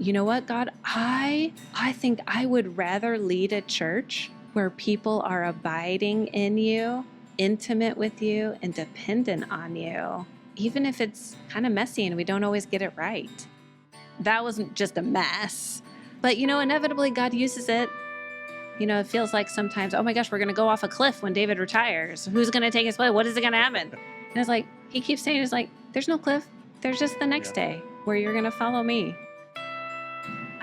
you know what, God, I think I would rather lead a church where people are abiding in you, intimate with you, and dependent on you, even if it's kind of messy and we don't always get it right. That wasn't just a mess. But, inevitably God uses it. It feels like sometimes, oh my gosh, we're going to go off a cliff when David retires. Who's going to take his place? What is going to happen? And it's like, he keeps saying, it's like, there's no cliff. There's just the next day where you're going to follow me.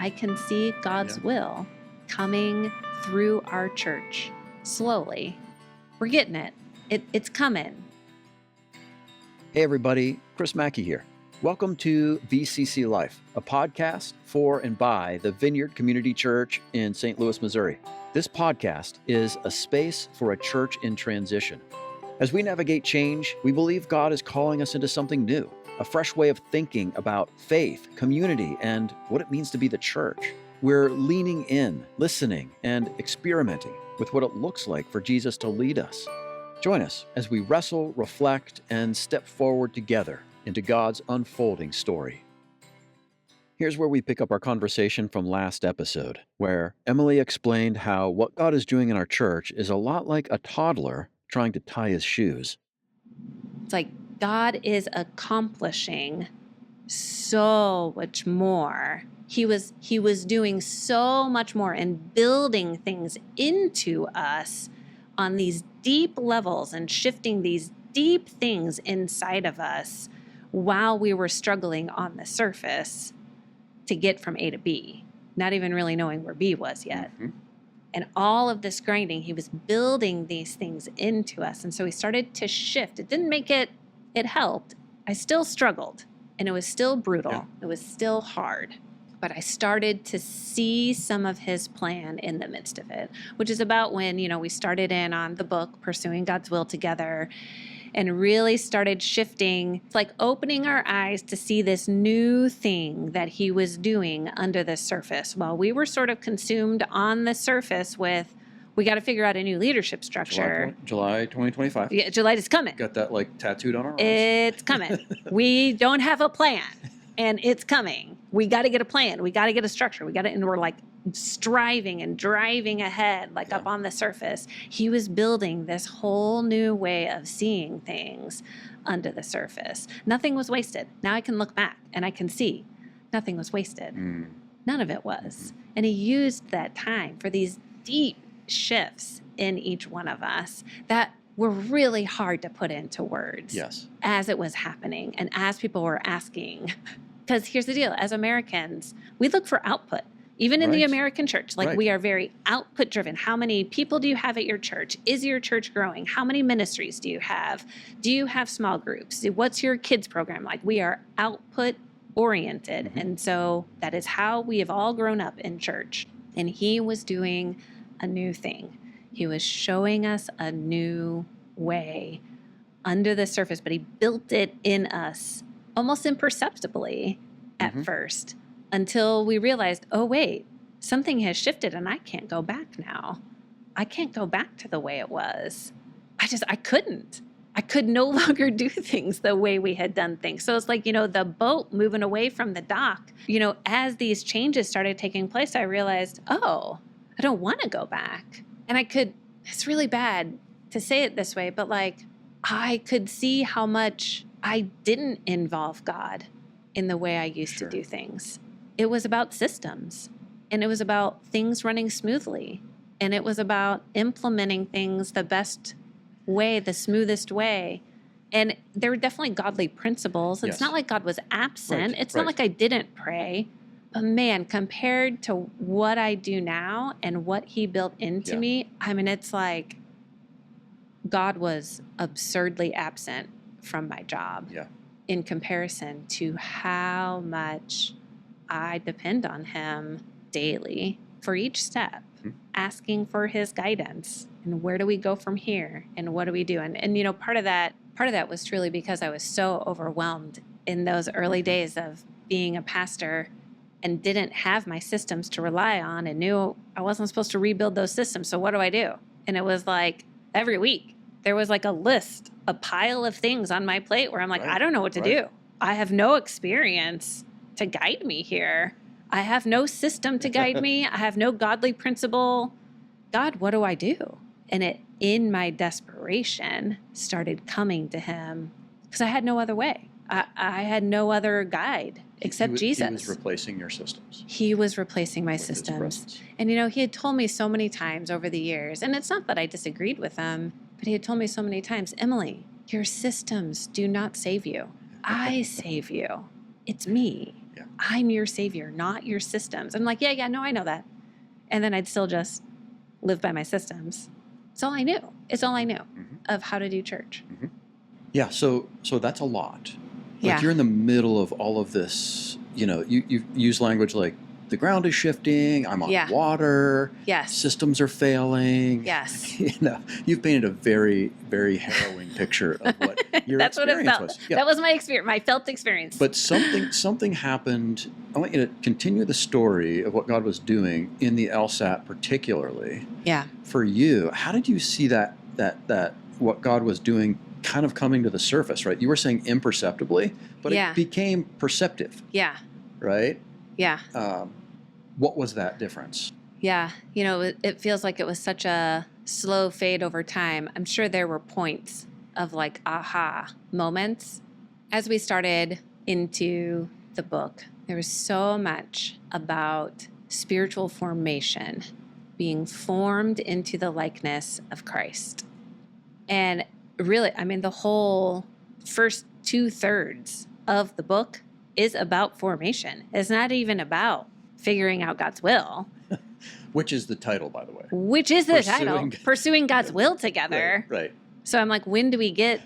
I can see God's will coming through our church slowly. We're getting it. It's coming. Hey everybody, Chris Macky here. Welcome to VCCLife, a podcast for and by the Vineyard Community Church in St. Louis, Missouri. This podcast is a space for a church in transition. As we navigate change, we believe God is calling us into something new, a fresh way of thinking about faith, community, and what it means to be the church. We're leaning in, listening, and experimenting with what it looks like for Jesus to lead us. Join us as we wrestle, reflect, and step forward together into God's unfolding story. Here's where we pick up our conversation from last episode, where Emily explained how what God is doing in our church is a lot like a toddler trying to tie his shoes. It's like God is accomplishing so much more. He was doing so much more and building things into us on these deep levels and shifting these deep things inside of us while we were struggling on the surface to get from A to B, not even really knowing where B was yet. Mm-hmm. And all of this grinding, he was building these things into us. And so he started to shift. It didn't make it helped. I still struggled and it was still brutal. Yeah. It was still hard. But I started to see some of his plan in the midst of it, which is about when, we started in on the book, Pursuing God's Will Together, and really started shifting. It's like opening our eyes to see this new thing that he was doing under the surface while we were sort of consumed on the surface with, we got to figure out a new leadership structure. July 2025. Yeah, July is coming. Got that tattooed on our arms. It's coming. We don't have a plan. And it's coming. We got to get a plan. We got to get a structure. And we're striving and driving ahead, up on the surface. He was building this whole new way of seeing things under the surface. Nothing was wasted. Now I can look back and I can see nothing was wasted. None of it was. And he used that time for these deep shifts in each one of us that were really hard to put into words. Yes. As it was happening and as people were asking. Because here's the deal, as Americans, we look for output. Even in the American church, we are very output driven. How many people do you have at your church? Is your church growing? How many ministries do you have? Do you have small groups? What's your kids program like? We are output oriented. Mm-hmm. And so that is how we have all grown up in church. And he was doing a new thing. He was showing us a new way under the surface, but he built it in us almost imperceptibly at first until we realized, oh, wait, something has shifted and I can't go back now. I can't go back to the way it was. I couldn't. I could no longer do things the way we had done things. So it's like, the boat moving away from the dock, as these changes started taking place, I realized, oh, I don't want to go back. And it's really bad to say it this way, but I could see how much I didn't involve God in the way I used to do things. It was about systems, and it was about things running smoothly, and it was about implementing things the best way, the smoothest way. And there were definitely godly principles. It's not like God was absent. It's not like I didn't pray. But man, compared to what I do now and what he built into me, it's like God was absurdly absent from my job in comparison to how much I depend on him daily for each step, asking for his guidance and where do we go from here and what do we do? And part of that was truly because I was so overwhelmed in those early days of being a pastor and didn't have my systems to rely on and knew I wasn't supposed to rebuild those systems. So what do I do? And it was every week there was a list, a pile of things on my plate where I'm I don't know what to do. I have no experience to guide me here. I have no system to guide me. I have no godly principle. God, what do I do? And it, in my desperation, started coming to him because I had no other way. I had no other guide except Jesus. He was replacing your systems. He was replacing my systems. And, he had told me so many times over the years, and it's not that I disagreed with him, but he had told me so many times, Emily, your systems do not save you. I save you. It's me. Yeah. I'm your savior, not your systems. I'm like, yeah, no, I know that. And then I'd still just live by my systems. It's all I knew. It's all I knew of how to do church. Mm-hmm. Yeah, so that's a lot. Like you're in the middle of all of this, you use language like the ground is shifting, I'm on water, systems are failing. Yes. You've painted a very, very harrowing picture of what your That's experience what it felt. was. Yeah. That was my experience, my felt experience. But something happened. I want you to continue the story of what God was doing in the LSAT particularly. Yeah. For you, how did you see that what God was doing kind of coming to the surface, right? You were saying imperceptibly, but it became perceptive. Yeah. Right? Yeah. What was that difference? Yeah. It feels like it was such a slow fade over time. I'm sure there were points of like aha moments. As we started into the book, there was so much about spiritual formation, being formed into the likeness of Christ. And really, the whole first 2/3 of the book is about formation. It's not even about figuring out God's will. Which is the title, by the way. Which is the title. Pursuing God's will together. Right. So I'm like, when do we get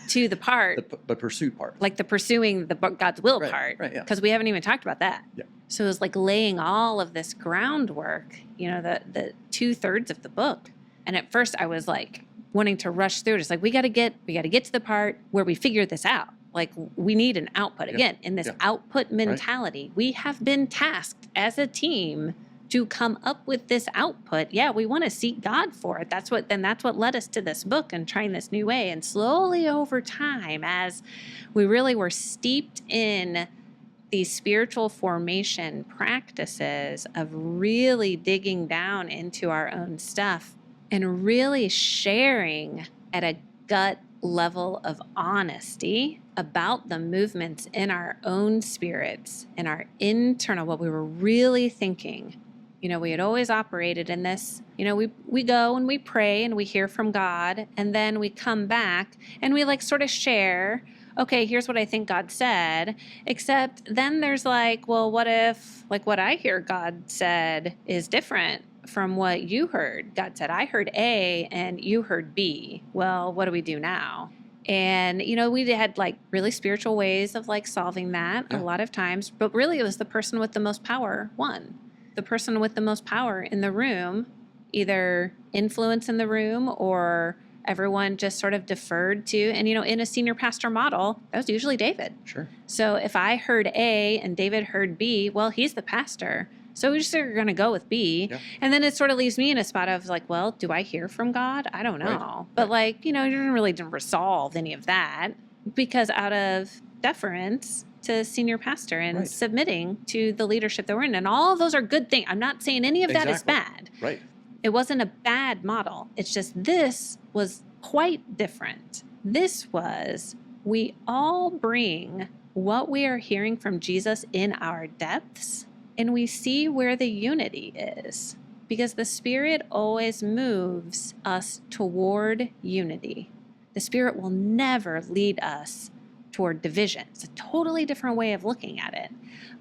to the part? The pursuit part. Like the pursuing God's will part. Right, yeah. Because we haven't even talked about that. Yeah. So it was like laying all of this groundwork, the 2/3 of the book. And at first I was like wanting to rush through it. It's like, we got to get to the part where we figure this out. Like we need an output. Again, in this output mentality, we have been tasked as a team to come up with this output. Yeah, we want to seek God for it. That's what led us to this book and trying this new way. And slowly over time, as we really were steeped in these spiritual formation practices of really digging down into our own stuff and really sharing at a gut level of honesty about the movements in our own spirits and our internal, what we were really thinking. We had always operated in this, we go and we pray and we hear from God, and then we come back and we sort of share, okay, here's what I think God said, except then there's well, what if what I hear God said is different from what you heard? God said, I heard A and you heard B. Well, what do we do now? And, we had really spiritual ways of solving that a lot of times, but really it was the person with the most power won. The person with the most power in the room, either influence in the room or everyone just sort of deferred to. And, in a senior pastor model, that was usually David. Sure. So if I heard A and David heard B, well, he's the pastor. So we just are going to go with B. Yeah. And then it sort of leaves me in a spot of well, do I hear from God? I don't know. Right. But you didn't resolve any of that because out of deference to senior pastor and submitting to the leadership that we're in. And all of those are good things. I'm not saying any of that is bad. Right. It wasn't a bad model. It's just this was quite different. This was, we all bring what we are hearing from Jesus in our depths, and we see where the unity is. Because the Spirit always moves us toward unity. The Spirit will never lead us toward division. It's a totally different way of looking at it.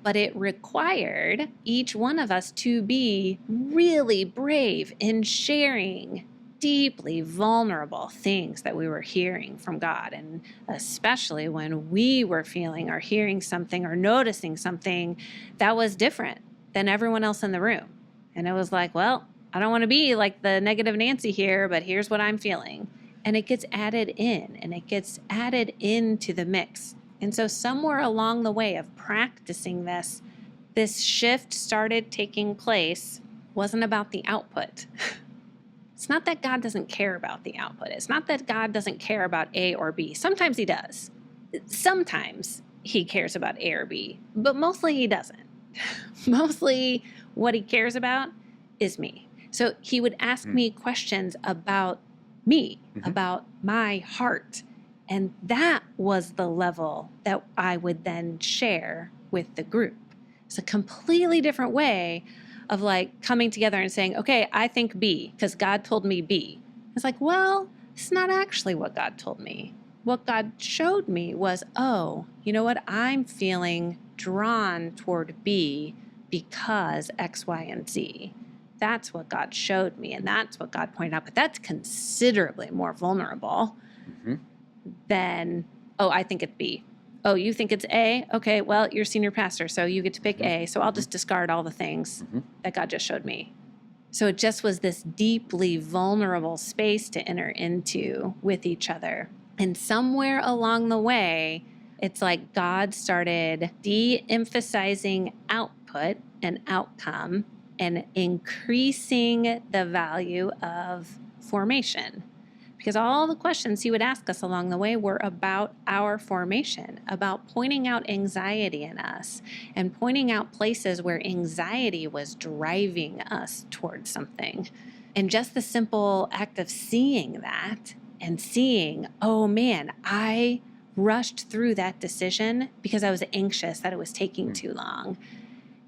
But it required each one of us to be really brave in sharing deeply vulnerable things that we were hearing from God. And especially when we were feeling or hearing something or noticing something that was different than everyone else in the room. And it was well, I don't want to be the negative Nancy here, but here's what I'm feeling. And it gets added in, and it gets added into the mix. And so somewhere along the way of practicing this shift started taking place. Wasn't about the output. It's not that God doesn't care about the output. It's not that God doesn't care about A or B. Sometimes he does. Sometimes he cares about A or B, but mostly he doesn't. Mostly what he cares about is me. So he would ask me questions about me, about my heart. And that was the level that I would then share with the group. It's a completely different way of like coming together and saying, okay, I think B because God told me B. It's like, well, it's not actually what God told me. What God showed me was, oh, you know what? I'm feeling drawn toward B because X, Y, and Z. That's what God showed me, and that's what God pointed out. But that's considerably more vulnerable than, oh, I think it's B. Oh, you think it's A? Okay, well, you're senior pastor, so you get to pick A. So I'll just discard all the things that God just showed me. So it just was this deeply vulnerable space to enter into with each other. And somewhere along the way, it's like God started de-emphasizing output and outcome and increasing the value of formation. Because all the questions he would ask us along the way were about our formation, about pointing out anxiety in us and pointing out places where anxiety was driving us towards something. And just the simple act of seeing that and seeing, oh man, I rushed through that decision because I was anxious that it was taking too long.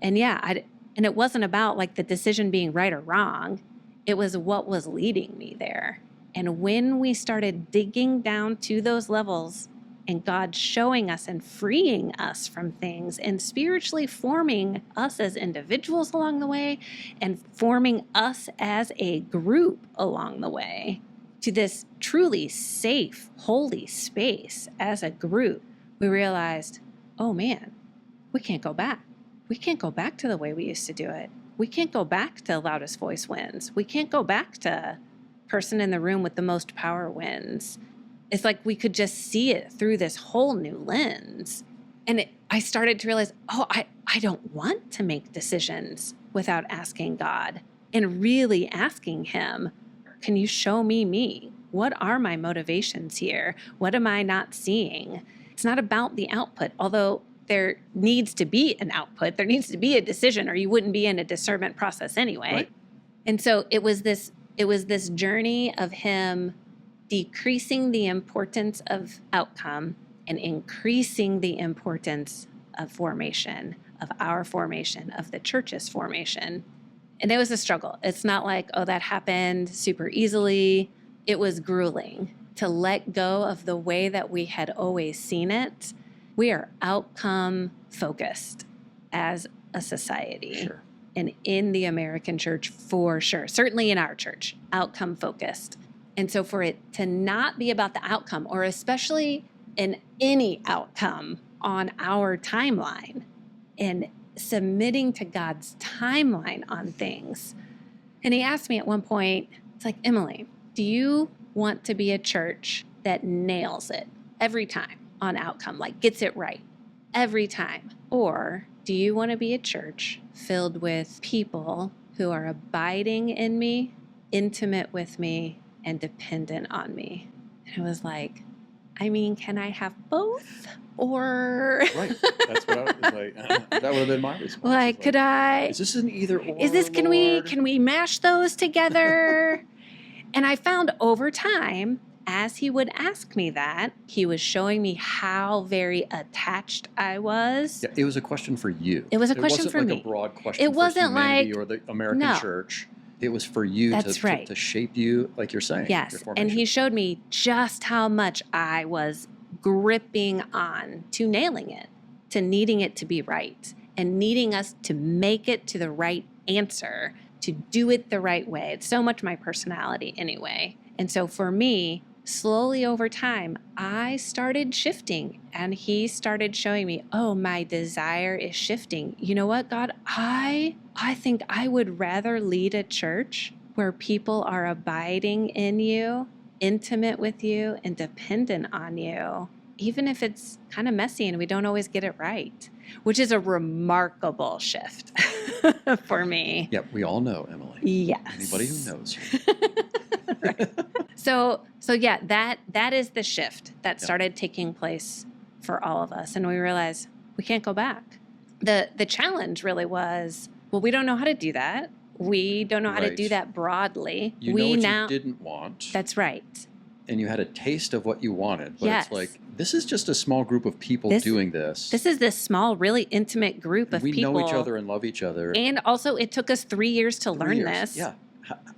And and it wasn't about like the decision being right or wrong. It was what was leading me there. And when we started digging down to those levels and God showing us and freeing us from things and spiritually forming us as individuals along the way and forming us as a group along the way to this truly safe, holy space as a group, we realized, oh man, we can't go back. We can't go back to the way we used to do it. We can't go back to loudest voice wins. We can't go back to person in the room with the most power wins. It's like we could just see it through this whole new lens. And I started to realize, oh, I don't want to make decisions without asking God and really asking him, can you show me? What are my motivations here? What am I not seeing? It's not about the output, although there needs to be an output. There needs to be a decision, or you wouldn't be in a discernment process anyway. Right. And so it was this journey of him decreasing the importance of outcome and increasing the importance of formation, of our formation, of the church's formation. And it was a struggle. It's not like, oh, that happened super easily. It was grueling to let go of the way that we had always seen it. We are outcome focused as a society. Sure. And in the American church, for sure, certainly in our church, outcome focused. And so for it to not be about the outcome, or especially in any outcome on our timeline, and submitting to God's timeline on things. And he asked me at one point, it's like, Emily, do you want to be a church that nails it every time on outcome, like gets it right every time? Or do you want to be a church filled with people who are abiding in me, intimate with me, and dependent on me? And it was like, I mean, can I have both? Or right, that's what I was like. That would have been my response. Like, could I? Is this an either or? Is this? Can we mash those together? And I found over time, as he would ask me that, he was showing me how very attached I was. Yeah, it was a question for you. It was a question for me. It wasn't like a broad question. It wasn't for humanity like or the American church. It was for you to shape you, like you're saying. Yes, and he showed me just how much I was gripping on to nailing it, to needing it to be right, and needing us to make it to the right answer, to do it the right way. It's so much my personality anyway. And so for me, slowly over time, I started shifting, and he started showing me, oh, my desire is shifting. You know what, God? I think I would rather lead a church where people are abiding in you, intimate with you, and dependent on you, even if it's kind of messy and we don't always get it right, which is a remarkable shift for me. Yep, we all know, Emily. Yes. Anybody who knows you. Right. So yeah, that is the shift that started taking place for all of us. And we realized we can't go back. The challenge really was, well, we don't know how to do that. We don't know how to do that broadly. You know what you didn't want. That's right. And you had a taste of what you wanted. But it's like, this is just a small group of people doing this. This is this small, really intimate group of people. We know each other and love each other. And also, it took us 3 years to learn this. Yeah.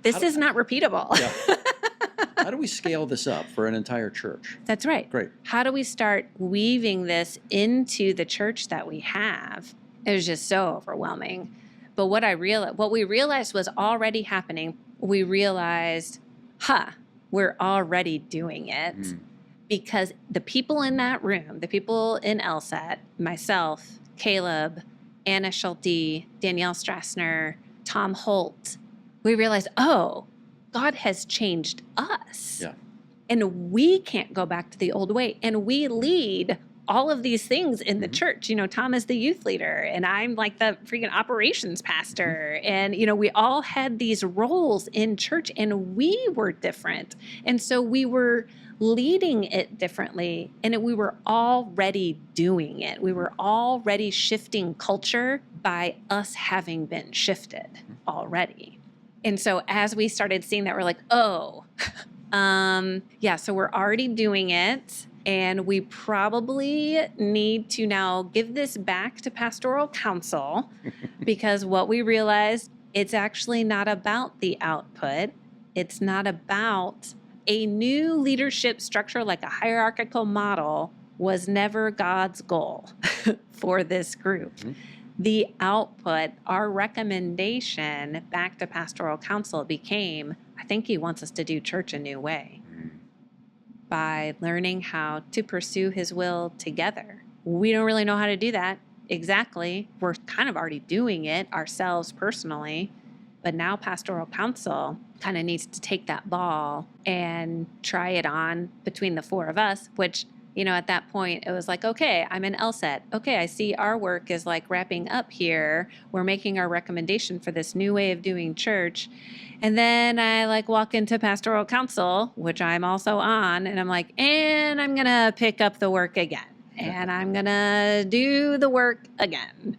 This is not repeatable. Yeah. How do we scale this up for an entire church? That's right. Great. How do we start weaving this into the church that we have? It was just so overwhelming. But what we realized was already happening. We realized, we're already doing it. Because the people in that room, the people in LSAT, myself, Caleb, Anna Schulte, Danielle Strassner, Tom Holt, we realized, God has changed us. Yeah. And we can't go back to the old way. And we lead all of these things in the church. Tom is the youth leader, and I'm like the freaking operations pastor. And, we all had these roles in church, and we were different. And so we were leading it differently, and we were already doing it. We were already shifting culture by us having been shifted already. And so as we started seeing that, we're like, so we're already doing it. And we probably need to now give this back to pastoral council because what we realized, it's actually not about the output. It's not about a new leadership structure like a hierarchical model was never God's goal for this group. The output, our recommendation back to pastoral council became, I think he wants us to do church a new way by learning how to pursue his will together. We don't really know how to do that exactly. We're kind of already doing it ourselves personally, but now pastoral council kind of needs to take that ball and try it on between the four of us, which, at that point, it was like, okay, I'm in LSAT. Okay, I see our work is like wrapping up here. We're making our recommendation for this new way of doing church. And then I walk into pastoral council, which I'm also on, and I'm like, and I'm going to pick up the work again. And I'm going to do the work again.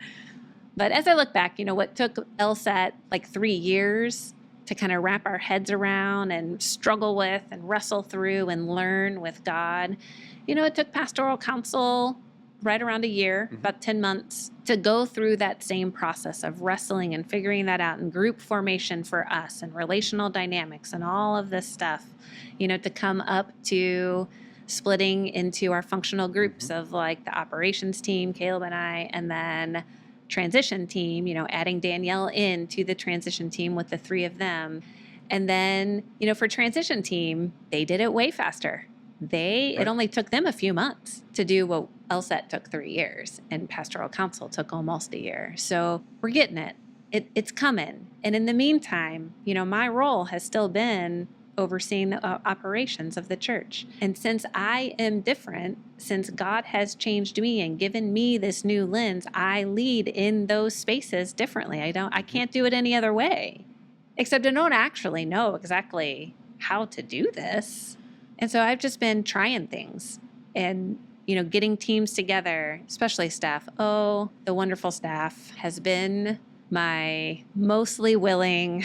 But as I look back, what took LSAT 3 years to kind of wrap our heads around and struggle with and wrestle through and learn with God, it took pastoral council right around a year, about 10 months, to go through that same process of wrestling and figuring that out and group formation for us and relational dynamics and all of this stuff, to come up to splitting into our functional groups of the operations team, Caleb and I, and then transition team, adding Danielle into the transition team with the three of them. And then, for transition team, they did it way faster. It only took them a few months to do what LSAT took 3 years, and pastoral council took almost a year. So we're getting it. It's coming. And in the meantime, my role has still been overseeing the operations of the church. And since I am different, since God has changed me and given me this new lens, I lead in those spaces differently. I can't do it any other way, except I don't actually know exactly how to do this. And so I've just been trying things and, getting teams together, especially staff. Oh, the wonderful staff has been my mostly willing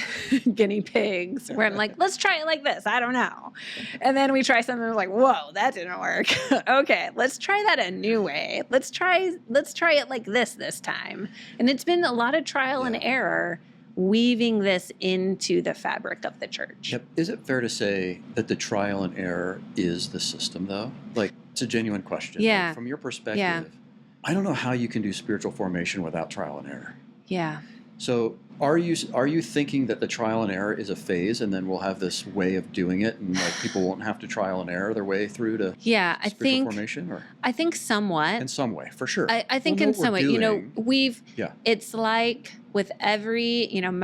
guinea pigs where I'm like, let's try it like this. I don't know. And then we try something and we're like, whoa, that didn't work. Okay, let's try that a new way. Let's try it like this time. And it's been a lot of trial and error weaving this into the fabric of the church. Yep. Is it fair to say that the trial and error is the system, though? It's a genuine question. Yeah. From your perspective, I don't know how you can do spiritual formation without trial and error. Yeah. So are you thinking that the trial and error is a phase, and then we'll have this way of doing it, and people won't have to trial and error their way through to spiritual formation? Or? I think somewhat. In some way, for sure. I think in some way, it's like with every, I'm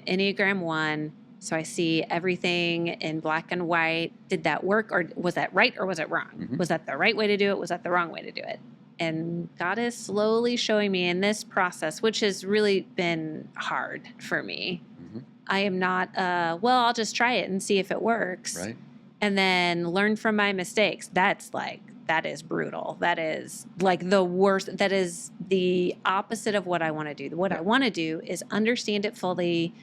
Enneagram 1, so I see everything in black and white. Did that work, or was that right, or was it wrong? Was that the right way to do it? Was that the wrong way to do it? And God is slowly showing me in this process, which has really been hard for me. I am not, I'll just try it and see if it works. Right. And then learn from my mistakes. That's that is brutal. That is like the worst. That is the opposite of what I want to do. What I want to do is understand it fully,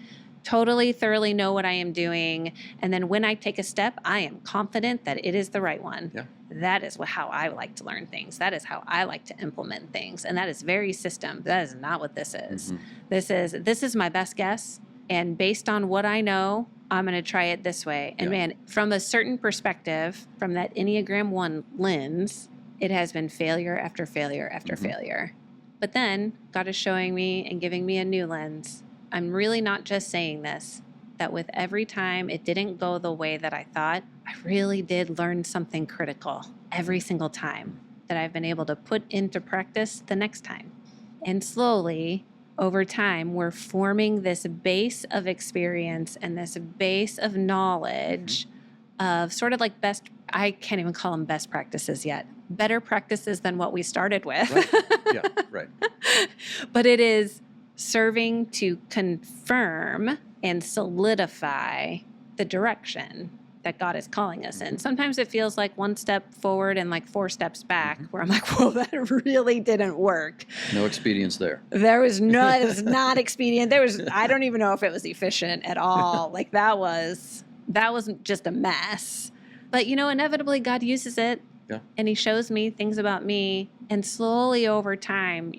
totally, thoroughly know what I am doing. And then when I take a step, I am confident that it is the right one. Yeah. That is how I like to learn things. That is how I like to implement things. And that is very system. That is not what this is. Mm-hmm. This is my best guess. And based on what I know, I'm going to try it this way. And man, from a certain perspective, from that Enneagram 1 lens, it has been failure after failure after failure. But then God is showing me and giving me a new lens. I'm really not just saying this, that with every time it didn't go the way that I thought, I really did learn something critical every single time that I've been able to put into practice the next time. And slowly, over time, we're forming this base of experience and this base of knowledge of sort of like I can't even call them best practices yet, better practices than what we started with. Right. Yeah, right. But it is serving to confirm and solidify the direction that God is calling us in. Sometimes it feels like one step forward and like 4 steps back, where I'm like, whoa, that really didn't work. No expedience there. It was not expedient. I don't even know if it was efficient at all. Like that was just a mess. But inevitably God uses it. Yeah. And he shows me things about me. And slowly over time,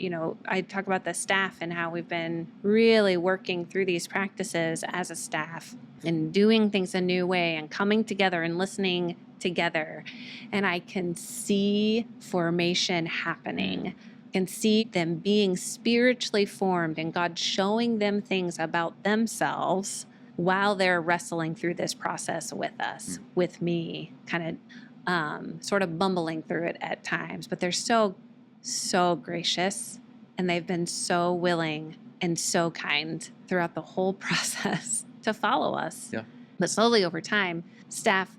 I talk about the staff and how we've been really working through these practices as a staff and doing things a new way and coming together and listening together. And I can see formation happening. I can see them being spiritually formed and God showing them things about themselves while they're wrestling through this process with us, with me, kind of sort of bumbling through it at times, but they're so gracious and they've been so willing and so kind throughout the whole process to follow us. Yeah. But slowly over time, staff,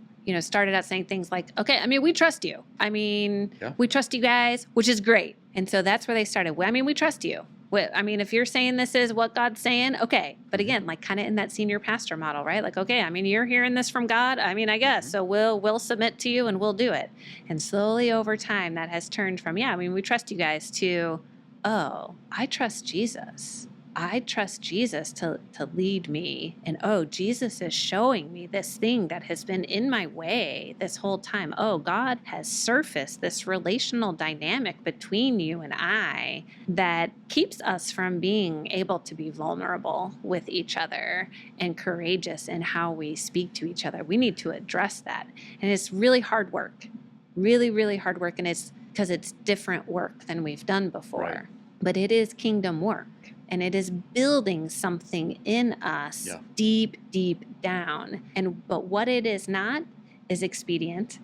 started out saying things like, okay, we trust you. We trust you guys, which is great. And so that's where they started. We trust you. If you're saying this is what God's saying, okay. But again, like kind of in that senior pastor model, right? Like, okay, you're hearing this from God. I guess. So we'll submit to you and we'll do it. And slowly over time, that has turned from, we trust you guys to, oh, I trust Jesus. I trust Jesus to lead me. And Jesus is showing me this thing that has been in my way this whole time. Oh, God has surfaced this relational dynamic between you and I that keeps us from being able to be vulnerable with each other and courageous in how we speak to each other. We need to address that. And it's really hard work, really, really hard work. And it's because it's different work than we've done before. Right. But it is kingdom work. And it is building something in us deep, deep down. But what it is not is expedient.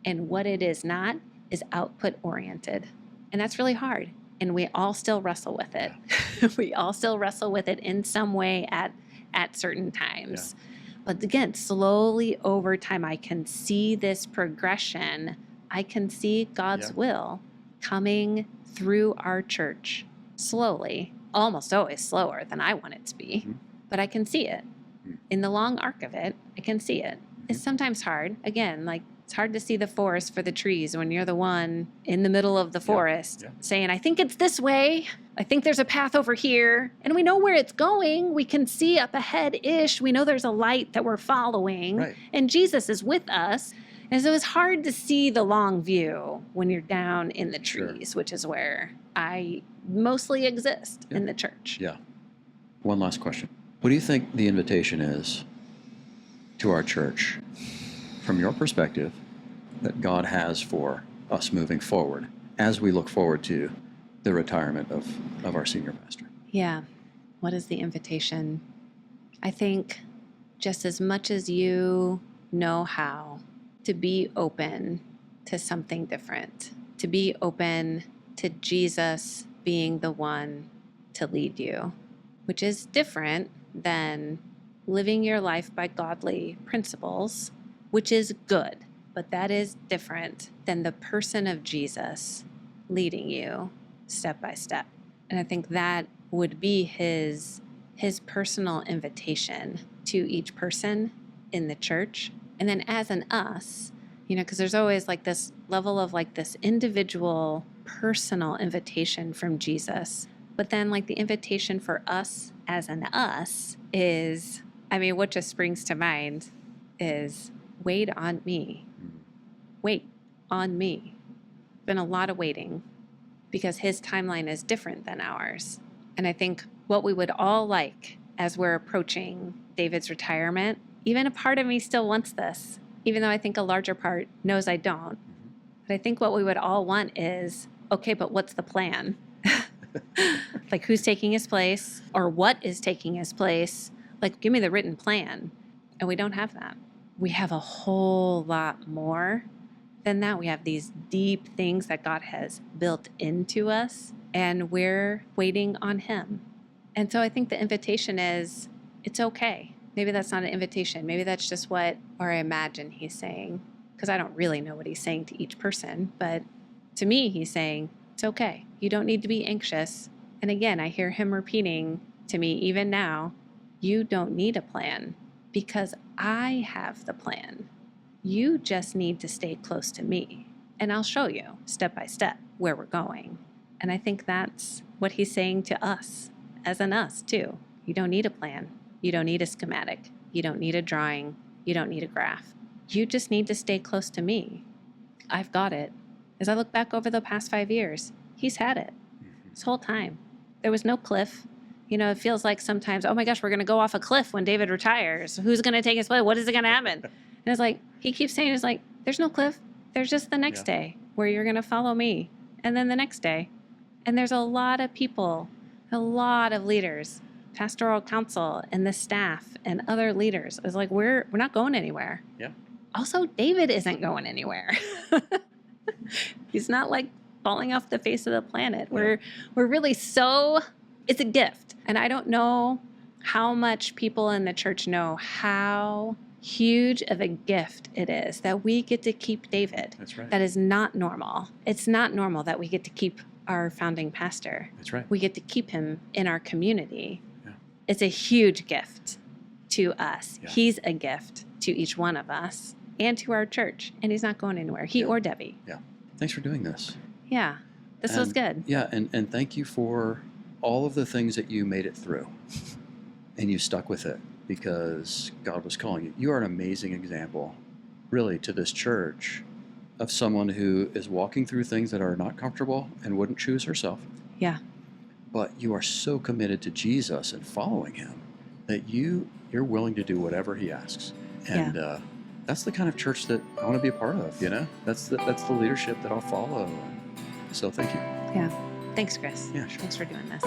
And what it is not is output oriented. And that's really hard. And we all still wrestle with it. We all still wrestle with it in some way at certain times. Yeah. But again, slowly over time, I can see this progression. I can see God's will coming through our church slowly. Almost always slower than I want it to be, but I can see it. In the long arc of it, I can see it. It's sometimes hard. Again, like it's hard to see the forest for the trees when you're the one in the middle of the forest saying, I think it's this way. I think there's a path over here. And we know where it's going. We can see up ahead-ish. We know there's a light that we're following. Right. And Jesus is with us. And so it's hard to see the long view when you're down in the trees, which is where I mostly exist in the church. Yeah. One last question. What do you think the invitation is to our church, from your perspective, that God has for us moving forward as we look forward to the retirement of our senior pastor? Yeah. What is the invitation? I think just as much as you know how to be open to something different, to be open to Jesus being the one to lead you, which is different than living your life by godly principles, which is good, but that is different than the person of Jesus leading you step by step. And I think that would be his personal invitation to each person in the church. And then as an us, because there's always like this level of like this individual personal invitation from Jesus. But then like the invitation for us as an us is, what just springs to mind is wait on me. Wait on me. Been a lot of waiting because his timeline is different than ours. And I think what we would all like as we're approaching David's retirement, even a part of me still wants this, even though I think a larger part knows I don't. But I think what we would all want is, okay, but what's the plan? Like who's taking his place or what is taking his place? Like give me the written plan. And we don't have that. We have a whole lot more than that. We have these deep things that God has built into us, and we're waiting on him. And so I think the invitation is, it's okay. Maybe that's not an invitation. Maybe that's just what, or I imagine he's saying, because I don't really know what he's saying to each person. But to me, he's saying, it's okay. You don't need to be anxious. And again, I hear him repeating to me, even now, you don't need a plan because I have the plan. You just need to stay close to me, and I'll show you step by step where we're going. And I think that's what he's saying to us as an us too. You don't need a plan. You don't need a schematic. You don't need a drawing. You don't need a graph. You just need to stay close to me. I've got it. As I look back over the past 5 years, he's had it this whole time. There was no cliff. It feels like sometimes, oh my gosh, we're going to go off a cliff when David retires. Who's going to take his place? What is it going to happen? And it's like, he keeps saying, it's like, there's no cliff. There's just the next day where you're going to follow me. And then the next day. And there's a lot of people, a lot of leaders, pastoral council and the staff and other leaders. It's like, we're not going anywhere. Yeah. Also, David isn't going anywhere. He's not like falling off the face of the planet. Yeah. We're really it's a gift. And I don't know how much people in the church know how huge of a gift it is that we get to keep David. That's right. That is not normal. It's not normal that we get to keep our founding pastor. That's right. We get to keep him in our community. Yeah. It's a huge gift to us. Yeah. He's a gift to each one of us and to our church. And he's not going anywhere. He or Debbie. Yeah. Thanks for doing this. Yeah. This was good. Yeah. And thank you for all of the things that you made it through and you stuck with it because God was calling you. You are an amazing example, really, to this church of someone who is walking through things that are not comfortable and wouldn't choose herself. Yeah. But you are so committed to Jesus and following him that you're willing to do whatever he asks. And that's the kind of church that I want to be a part of, That's the leadership that I'll follow. So thank you. Yeah. Thanks, Chris. Yeah, sure. Thanks for doing this.